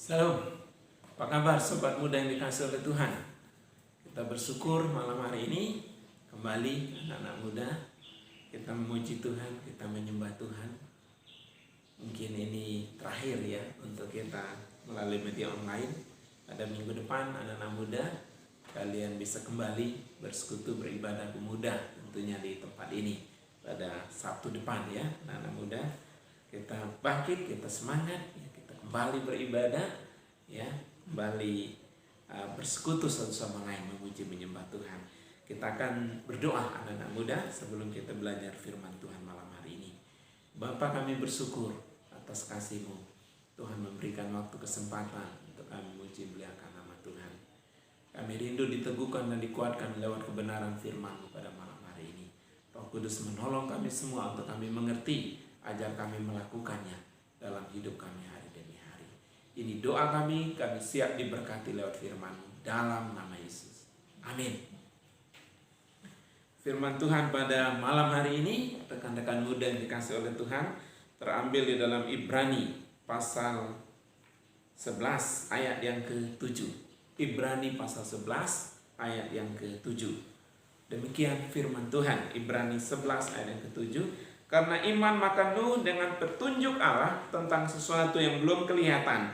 Salam, apa kabar sobat muda yang dikasih oleh Tuhan? Kita bersyukur malam hari ini kembali anak-anak muda kita memuji Tuhan, kita menyembah Tuhan. Mungkin ini terakhir ya untuk kita melalui media online. Pada minggu depan anak-anak muda kalian bisa kembali bersekutu beribadah pemuda tentunya di tempat ini pada Sabtu depan ya anak-anak muda. Kita bangkit, kita semangat ya, kita kembali beribadah ya, kembali bersekutu satu sama lain memuji menyembah Tuhan. Kita akan berdoa anak-anak muda sebelum kita belajar firman Tuhan malam hari ini. Bapa, kami bersyukur atas kasih-Mu. Tuhan memberikan waktu kesempatan untuk kami memuji muliakan nama Tuhan. Kami rindu diteguhkan dan dikuatkan lewat kebenaran firman-Mu pada malam hari ini. Roh Kudus menolong kami semua untuk kami mengerti, ajar kami melakukannya dalam hidup kami hari demi hari. Ini doa kami siap diberkati lewat firman-Mu dalam nama Yesus. Amin. Firman Tuhan pada malam hari ini, rekan-rekan muda yang dikasih oleh Tuhan, terambil di dalam Ibrani pasal 11 ayat yang ke-7. Ibrani pasal 11 ayat yang ke-7. Demikian firman Tuhan, Ibrani 11 ayat yang ke-7. Karena iman maka Nuh dengan petunjuk Allah tentang sesuatu yang belum kelihatan,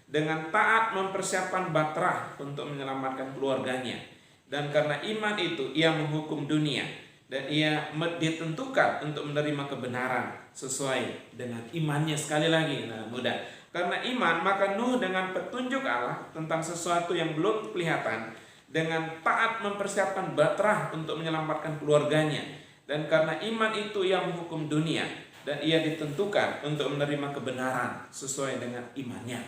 dengan taat mempersiapkan bahtera untuk menyelamatkan keluarganya. Dan karena iman itu ia menghukum dunia, dan ia ditentukan untuk menerima kebenaran sesuai dengan imannya. Sekali lagi anak muda, karena iman maka Nuh dengan petunjuk Allah tentang sesuatu yang belum kelihatan, dengan taat mempersiapkan bahtera untuk menyelamatkan keluarganya. Dan karena iman itu ia menghukum dunia, dan ia ditentukan untuk menerima kebenaran sesuai dengan imannya.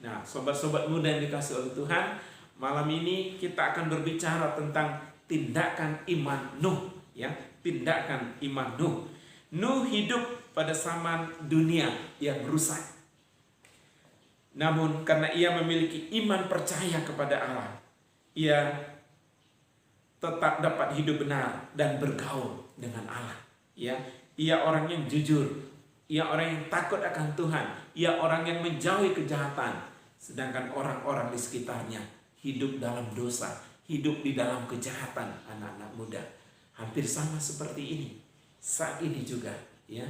Nah, sobat-sobat muda yang dikasih oleh Tuhan, malam ini kita akan berbicara tentang tindakan iman Nuh, ya, tindakan iman Nuh. Nuh hidup pada zaman dunia yang rusak. Namun karena ia memiliki iman percaya kepada Allah, ia tetap dapat hidup benar dan bergaul dengan Allah. Ya, ia orang yang jujur, ia orang yang takut akan Tuhan, ia orang yang menjauhi kejahatan. Sedangkan orang-orang di sekitarnya hidup dalam dosa, hidup di dalam kejahatan. Anak-anak muda, hampir sama seperti ini. Saat ini juga, ya,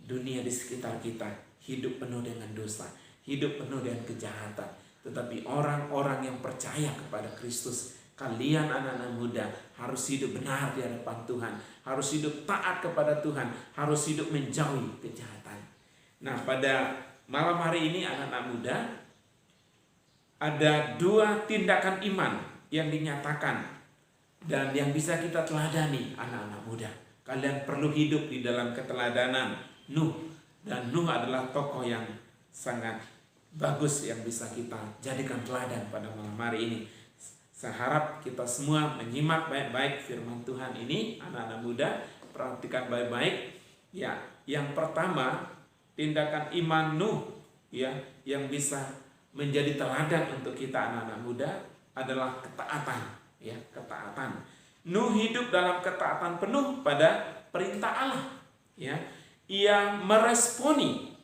dunia di sekitar kita hidup penuh dengan dosa, hidup penuh dengan kejahatan. Tetapi orang-orang yang percaya kepada Kristus, kalian anak-anak muda harus hidup benar di hadapan Tuhan, harus hidup taat kepada Tuhan, harus hidup menjauhi kejahatan. Nah, pada malam hari ini anak-anak muda, ada dua tindakan iman yang dinyatakan dan yang bisa kita teladani anak-anak muda. Kalian perlu hidup di dalam keteladanan Nuh, dan Nuh adalah tokoh yang sangat bagus yang bisa kita jadikan teladan pada malam hari ini. Saya harap kita semua menyimak baik-baik firman Tuhan ini, anak-anak muda, perhatikan baik-baik. Ya, yang pertama, tindakan iman Nuh, ya, yang bisa menjadi teladan untuk kita anak-anak muda adalah ketaatan, ya, ketaatan. Nuh hidup dalam ketaatan penuh pada perintah Allah, ya. Ia meresponi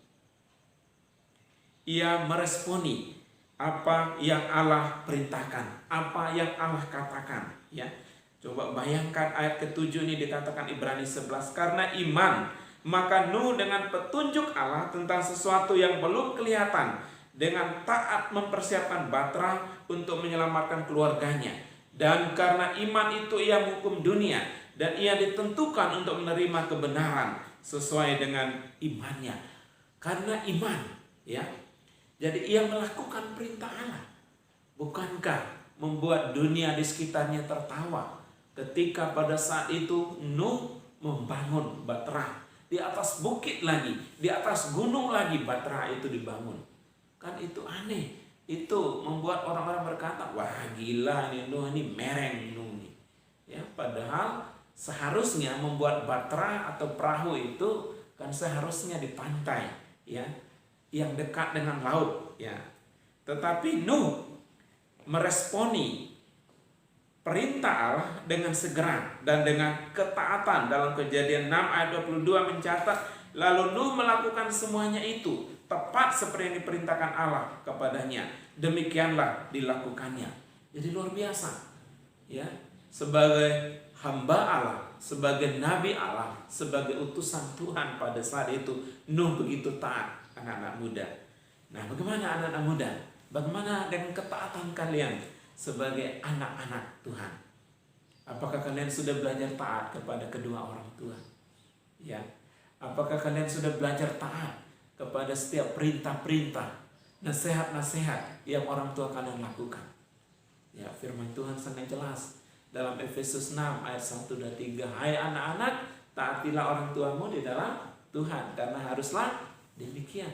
apa yang Allah perintahkan, apa yang Allah katakan, ya. Coba bayangkan ayat ke-7 ini dikatakan Ibrani 11, karena iman maka Nuh dengan petunjuk Allah tentang sesuatu yang belum kelihatan, dengan taat mempersiapkan bahtera untuk menyelamatkan keluarganya. Dan karena iman itu ia menghukum dunia, dan ia ditentukan untuk menerima kebenaran sesuai dengan imannya. Karena iman, ya, jadi ia melakukan perintah Allah. Bukankah membuat dunia di sekitarnya tertawa ketika pada saat itu Nuh membangun bahtera di atas bukit lagi, di atas gunung lagi bahtera itu dibangun. Kan itu aneh. Itu membuat orang-orang berkata, wah gila nih Nuh, ini mereng Nuh nih. Ya, padahal seharusnya membuat bahtera atau perahu itu kan seharusnya di pantai, ya, yang dekat dengan laut, ya. Tetapi Nuh meresponi perintah Allah dengan segera dan dengan ketaatan. Dalam Kejadian 6 ayat 22 mencatat, lalu Nuh melakukan semuanya itu tepat seperti yang diperintahkan Allah kepadanya, demikianlah dilakukannya. Jadi luar biasa, ya. Sebagai hamba Allah, sebagai nabi Allah, sebagai utusan Tuhan pada saat itu, Nuh begitu taat, anak-anak muda. Nah, bagaimana anak-anak muda? Bagaimana dengan ketaatan kalian sebagai anak-anak Tuhan? Apakah kalian sudah belajar taat kepada kedua orang tua? Ya. Apakah kalian sudah belajar taat kepada setiap perintah-perintah, nasihat-nasihat yang orang tua kalian lakukan? Ya, firman Tuhan sangat jelas dalam Efesus 6 ayat 1 dan 3. Hai anak-anak, taatilah orang tuamu di dalam Tuhan, karena haruslah demikian.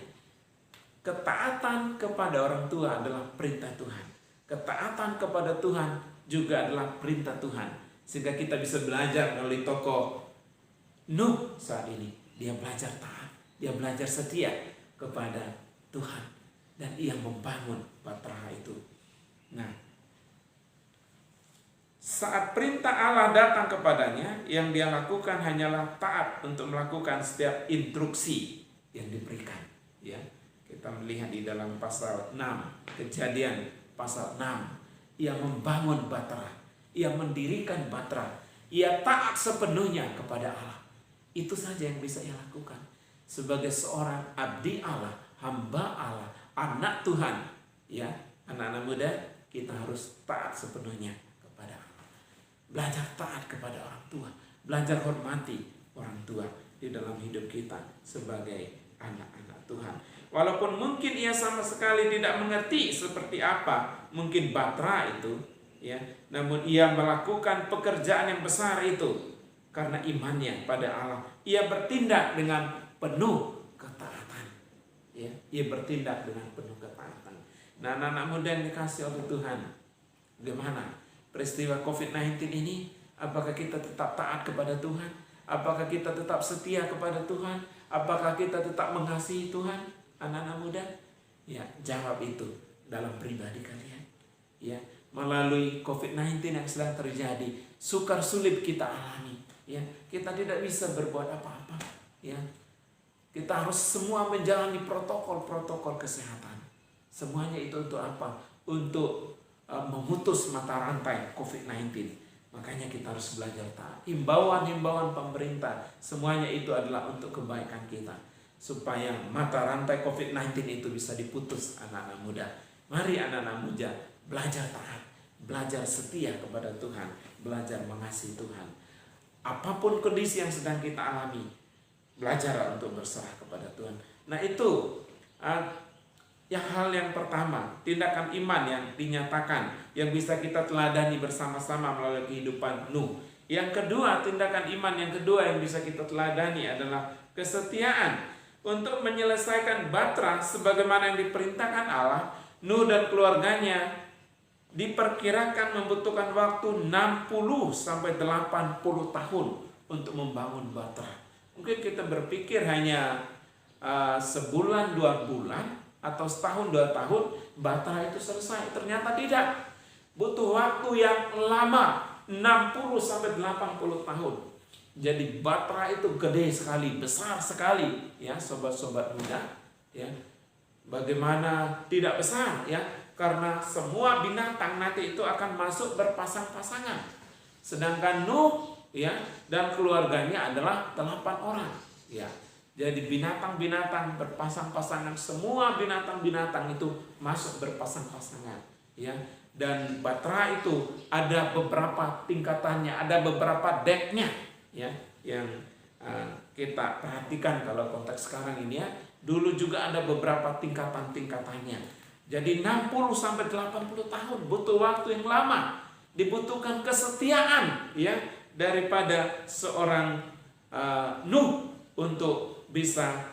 Ketaatan kepada orang tua adalah perintah Tuhan. Ketaatan kepada Tuhan juga adalah perintah Tuhan. Sehingga kita bisa belajar melalui tokoh Nuh saat ini. Dia belajar taat, dia belajar setia kepada Tuhan. Dan ia membangun Bahtera itu. Nah, saat perintah Allah datang kepadanya, yang dia lakukan hanyalah taat untuk melakukan setiap instruksi yang diberikan. Ya, kita melihat di dalam pasal 6, Kejadian pasal 6, ia membangun Bahtera, ia mendirikan Bahtera, ia taat sepenuhnya kepada Allah. Itu saja yang bisa ia lakukan sebagai seorang abdi Allah, hamba Allah, anak Tuhan. Ya, anak-anak muda, kita harus taat sepenuhnya kepada Allah. Belajar taat kepada orang tua, belajar hormati orang tua di dalam hidup kita sebagai anak-anak Tuhan. Walaupun mungkin ia sama sekali tidak mengerti seperti apa mungkin Bahtera itu, ya, namun ia melakukan pekerjaan yang besar itu karena imannya pada Allah. Ia bertindak dengan penuh ketaatan, ya, ia bertindak dengan penuh ketaatan. Nah, anak-anak muda yang dikasih oleh Tuhan, bagaimana peristiwa COVID-19 ini? Apakah kita tetap taat kepada Tuhan? Apakah kita tetap setia kepada Tuhan? Apakah kita tetap mengasihi Tuhan? Anak-anak muda, ya, jawab itu dalam pribadi kalian. Ya, melalui COVID-19 yang sedang terjadi, sukar sulit kita alami. Ya, kita tidak bisa berbuat apa-apa. Ya, kita harus semua menjalani protokol-protokol kesehatan. Semuanya itu untuk apa? Untuk memutus mata rantai COVID-19. Makanya kita harus belajar taat. Himbauan-himbauan pemerintah, semuanya itu adalah untuk kebaikan kita, supaya mata rantai COVID-19 itu bisa diputus, anak-anak muda. Mari anak-anak muda belajar taat, belajar setia kepada Tuhan, belajar mengasihi Tuhan. Apapun kondisi yang sedang kita alami, belajar untuk berserah kepada Tuhan. Nah, itu hal yang pertama, tindakan iman yang dinyatakan, yang bisa kita teladani bersama-sama melalui kehidupan Nuh. Yang kedua, tindakan iman yang kedua yang bisa kita teladani adalah kesetiaan untuk menyelesaikan Bahtera sebagaimana yang diperintahkan Allah. Nuh dan keluarganya diperkirakan membutuhkan waktu 60 sampai 80 tahun untuk membangun Bahtera. Mungkin kita berpikir hanya sebulan 2 bulan atau setahun 2 tahun Bahtera itu selesai. Ternyata tidak. Butuh waktu yang lama, 60 sampai 80 tahun. Jadi Bahtera itu gede sekali, besar sekali, ya, sobat-sobat muda, ya. Bagaimana tidak besar, ya? Karena semua binatang nanti itu akan masuk berpasang-pasangan. Sedangkan Nuh, ya, dan keluarganya adalah 8 orang, ya. Jadi binatang-binatang berpasang-pasangan, semua binatang-binatang itu masuk berpasang-pasangan, ya. Dan Bahtera itu ada beberapa tingkatannya, ada beberapa decknya, ya, yang kita perhatikan kalau konteks sekarang ini, ya. Dulu juga ada beberapa tingkatan-tingkatannya. Jadi 60 sampai 80 tahun butuh waktu yang lama, dibutuhkan kesetiaan, ya, daripada seorang Nuh untuk bisa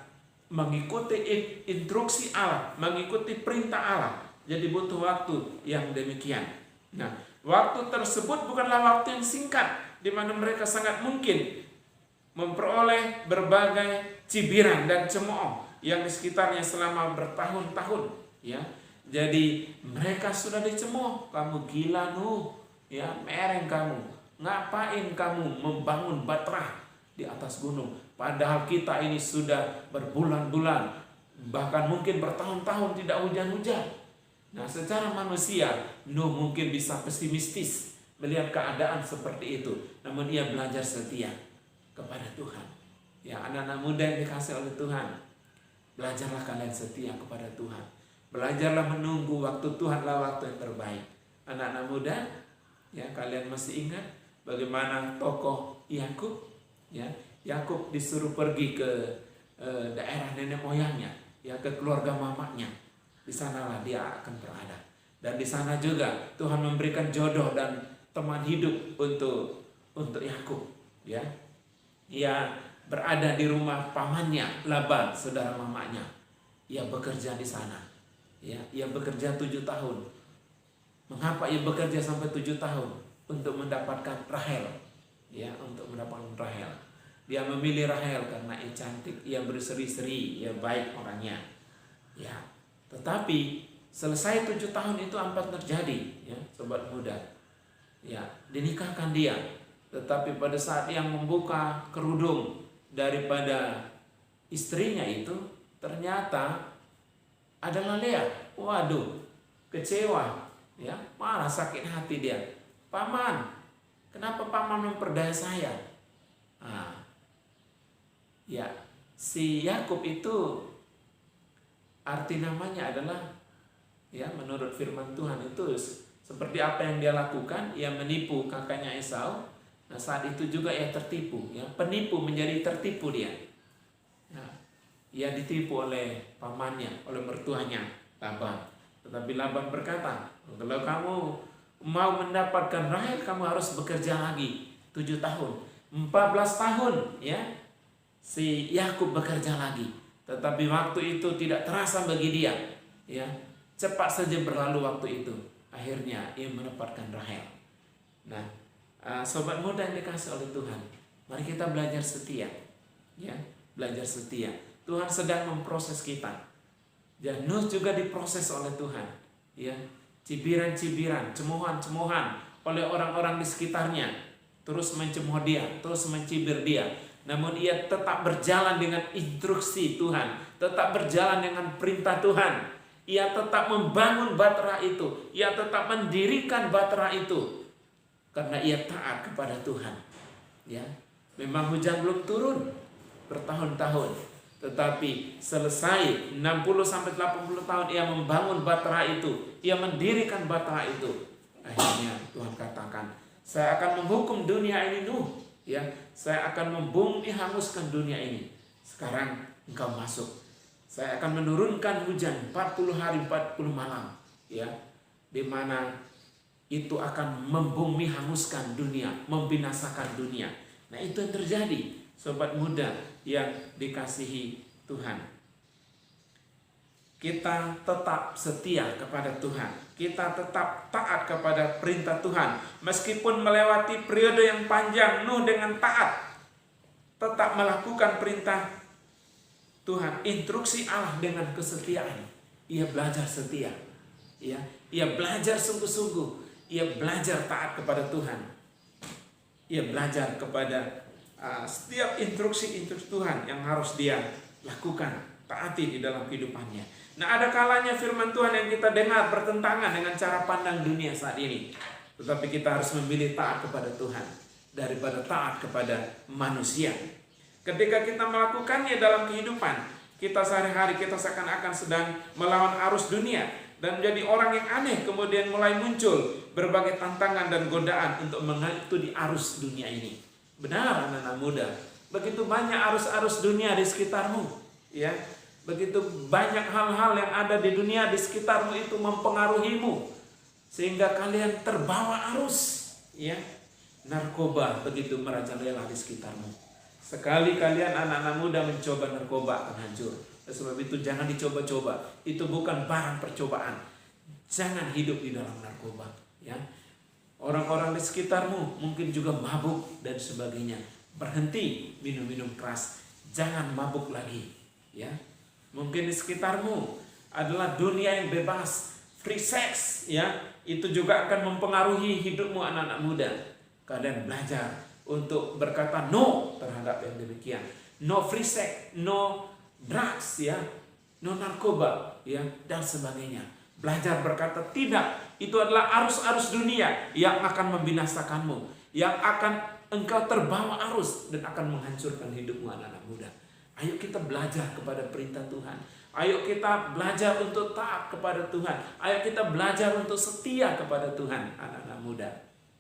mengikuti instruksi Allah, mengikuti perintah Allah. Jadi butuh waktu yang demikian. Nah, waktu tersebut bukanlah waktu yang singkat, di mana mereka sangat mungkin memperoleh berbagai cibiran dan cemooh yang di sekitarnya selama bertahun-tahun, ya. Jadi mereka sudah dicemooh, kamu gila Nuh, ya, mereng kamu, ngapain kamu membangun Bahtera di atas gunung? Padahal kita ini sudah berbulan-bulan bahkan mungkin bertahun-tahun tidak hujan-hujan. Nah, secara manusia Nuh mungkin bisa pesimistis melihat keadaan seperti itu, namun ia belajar setia kepada Tuhan. Ya, anak-anak muda yang dikasih oleh Tuhan, belajarlah kalian setia kepada Tuhan. Belajarlah menunggu waktu Tuhanlah waktu yang terbaik. Anak-anak muda, ya, kalian masih ingat bagaimana tokoh Yakub? Ya, Yakub disuruh pergi ke daerah nenek moyangnya, ya, ke keluarga mamanya. Di sanalah dia akan berada. Dan di sana juga Tuhan memberikan jodoh dan teman hidup untuk Yakub. Ya, ia berada di rumah pamannya Laban, saudara mamanya. Ia bekerja di sana. Ya, ia bekerja 7 tahun. Mengapa ia bekerja sampai 7 tahun? Untuk mendapatkan Rahel. Ya, untuk mendapatkan Rahel. Dia memilih Rahel karena ia cantik, ia berseri-seri, ia baik orangnya. Ya, tetapi selesai 7 tahun itu apa terjadi? Ya, sobat muda. Ya, dinikahkan dia. Tetapi pada saat yang membuka kerudung daripada istrinya itu, ternyata adalah Lea. Waduh, kecewa. Ya, malah sakit hati dia. Paman, kenapa paman memperdaya saya? Nah, ya, si Yakub itu arti namanya adalah, ya, menurut firman Tuhan itu seperti apa yang dia lakukan, ia menipu kakaknya Esau. Nah, saat itu juga ia tertipu, ya, penipu menjadi tertipu dia. Nah, ia ditipu oleh pamannya, oleh mertuanya Laban. Tetapi Laban berkata, kalau kamu mau mendapatkan Rahel, kamu harus bekerja lagi 7 tahun. 14 tahun, ya, si Yakub bekerja lagi. Tetapi waktu itu tidak terasa bagi dia, ya. Cepat saja berlalu waktu itu. Akhirnya ia mendapatkan Rahel. Nah, sobat muda yang dikasih oleh Tuhan, mari kita belajar setia, ya, belajar setia. Tuhan sedang memproses kita. Dan Nuh juga diproses oleh Tuhan, ya. Cibiran-cibiran, cemohan-cemohan oleh orang-orang di sekitarnya, terus mencemooh dia, terus mencibir dia. Namun ia tetap berjalan dengan instruksi Tuhan, tetap berjalan dengan perintah Tuhan. Ia tetap membangun Batra itu, ia tetap mendirikan Batra itu, karena ia taat kepada Tuhan. Ya, memang hujan belum turun bertahun-tahun, tetapi selesai 60-80 tahun ia membangun Batra itu, ia mendirikan Batra itu. Akhirnya Tuhan katakan, saya akan menghukum dunia ini Nuh, ya, saya akan membumi hanguskan dunia ini. Sekarang engkau masuk. Saya akan menurunkan hujan 40 hari 40 malam, ya, di mana itu akan membumi hanguskan dunia, membinasakan dunia. Nah, itu yang terjadi, sobat muda yang dikasihi Tuhan. Kita tetap setia kepada Tuhan. Kita tetap taat kepada perintah Tuhan. Meskipun melewati periode yang panjang, Nuh dengan taat tetap melakukan perintah Tuhan, instruksi Allah dengan kesetiaan. Ia belajar setia, ya. Ia belajar sungguh-sungguh. Ia belajar taat kepada Tuhan. Ia belajar kepada setiap instruksi Tuhan yang harus dia lakukan, taati di dalam kehidupannya. Nah, ada kalanya firman Tuhan yang kita dengar bertentangan dengan cara pandang dunia saat ini. Tetapi kita harus memilih taat kepada Tuhan daripada taat kepada manusia. Ketika kita melakukannya dalam kehidupan kita sehari-hari, kita seakan-akan sedang melawan arus dunia dan menjadi orang yang aneh. Kemudian mulai muncul berbagai tantangan dan godaan untuk mengikuti arus dunia ini. Benar, anak-anak muda, begitu banyak arus-arus dunia di sekitarmu, ya. Begitu banyak hal-hal yang ada di dunia di sekitarmu itu mempengaruhimu sehingga kalian terbawa arus, ya. Narkoba begitu merajalela di sekitarmu. Sekali kalian anak-anak muda mencoba narkoba akan hancur. Sebab itu jangan dicoba-coba. Itu bukan barang percobaan. Jangan hidup di dalam narkoba, ya. Orang-orang di sekitarmu mungkin juga mabuk dan sebagainya. Berhenti minum-minum keras. Jangan mabuk lagi, ya. Mungkin di sekitarmu adalah dunia yang bebas, free sex, ya. Itu juga akan mempengaruhi hidupmu anak-anak muda. Kalian belajar untuk berkata no terhadap yang demikian. No free sex, no drugs, ya. no narkoba, ya, dan sebagainya. Belajar berkata tidak, itu adalah arus-arus dunia yang akan membinasakanmu, yang akan engkau terbawa arus dan akan menghancurkan hidupmu, anak-anak muda. Ayo kita belajar kepada perintah Tuhan. Ayo kita belajar untuk taat kepada Tuhan. Ayo kita belajar untuk setia kepada Tuhan, anak-anak muda.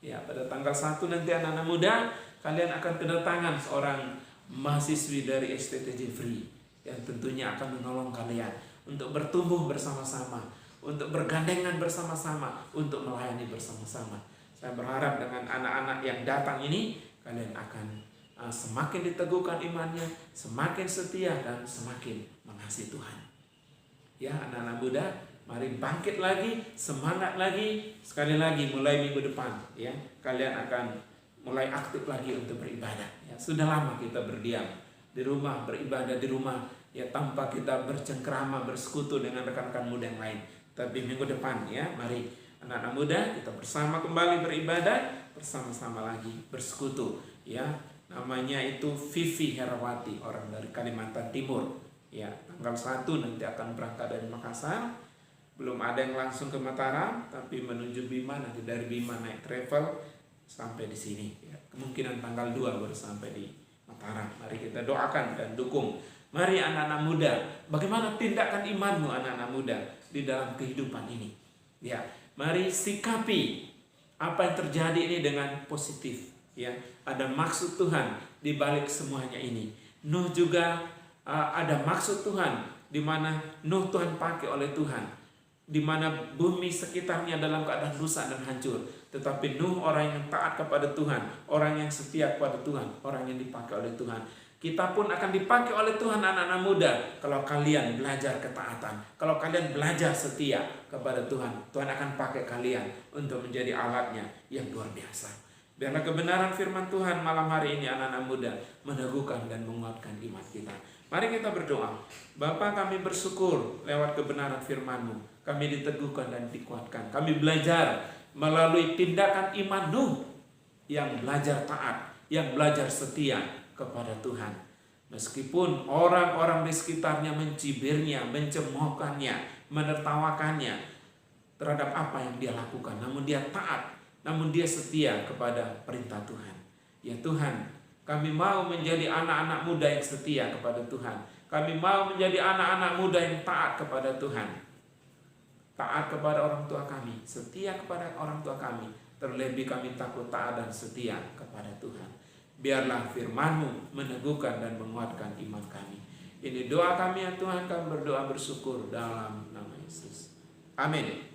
Ya, pada tanggal 1 nanti anak-anak muda, kalian akan kedatangan seorang mahasiswi dari STT Free yang tentunya akan menolong kalian untuk bertumbuh bersama-sama, untuk bergandengan bersama-sama, untuk melayani bersama-sama. Saya berharap dengan anak-anak yang datang ini, kalian akan semakin diteguhkan imannya, semakin setia, dan semakin mengasihi Tuhan. Ya, anak-anak muda, mari bangkit lagi, semangat lagi. Sekali lagi mulai minggu depan, ya, kalian akan mulai aktif lagi untuk beribadah. Ya, sudah lama kita berdiam di rumah, beribadah di rumah, ya, tanpa kita bercengkrama, bersekutu dengan rekan-rekan muda yang lain. Tapi minggu depan, ya, mari anak-anak muda kita bersama kembali beribadah, bersama-sama lagi bersekutu. Ya, namanya itu Vivi Herawati, orang dari Kalimantan Timur. Ya, tanggal 1 nanti akan berangkat dari Makassar. Belum ada yang langsung ke Mataram, tapi menuju Bima, nanti dari Bima naik travel sampai di sini. Ya, kemungkinan tanggal 2 baru sampai di Mataram. Mari kita doakan dan dukung. Mari anak-anak muda, bagaimana tindakan imanmu anak-anak muda di dalam kehidupan ini? Ya, mari sikapi apa yang terjadi ini dengan positif. Ya, ada maksud Tuhan di balik semuanya ini. Nuh juga ada maksud Tuhan, di mana Nuh Tuhan pakai oleh Tuhan, di mana bumi sekitarnya dalam keadaan rusak dan hancur, tetapi Nuh orang yang taat kepada Tuhan, orang yang setia kepada Tuhan, orang yang dipakai oleh Tuhan. Kita pun akan dipakai oleh Tuhan, anak-anak muda, kalau kalian belajar ketaatan, kalau kalian belajar setia kepada Tuhan. Tuhan akan pakai kalian untuk menjadi alatnya yang luar biasa. Biarlah kebenaran firman Tuhan malam hari ini anak-anak muda meneguhkan dan menguatkan iman kita. Mari kita berdoa. Bapa, kami bersyukur lewat kebenaran firman-Mu. Kami diteguhkan dan dikuatkan. Kami belajar melalui tindakan iman Nuh yang belajar taat, yang belajar setia kepada Tuhan. Meskipun orang-orang di sekitarnya mencibirnya, mencemoohkannya, menertawakannya terhadap apa yang dia lakukan, namun dia taat, namun dia setia kepada perintah Tuhan. Ya Tuhan, kami mau menjadi anak-anak muda yang setia kepada Tuhan. Kami mau menjadi anak-anak muda yang taat kepada Tuhan. Taat kepada orang tua kami, setia kepada orang tua kami. Terlebih kami takut, taat, dan setia kepada Tuhan. Biarlah firman-Mu meneguhkan dan menguatkan iman kami. Ini doa kami ya Tuhan, kami berdoa bersyukur dalam nama Yesus. Amin.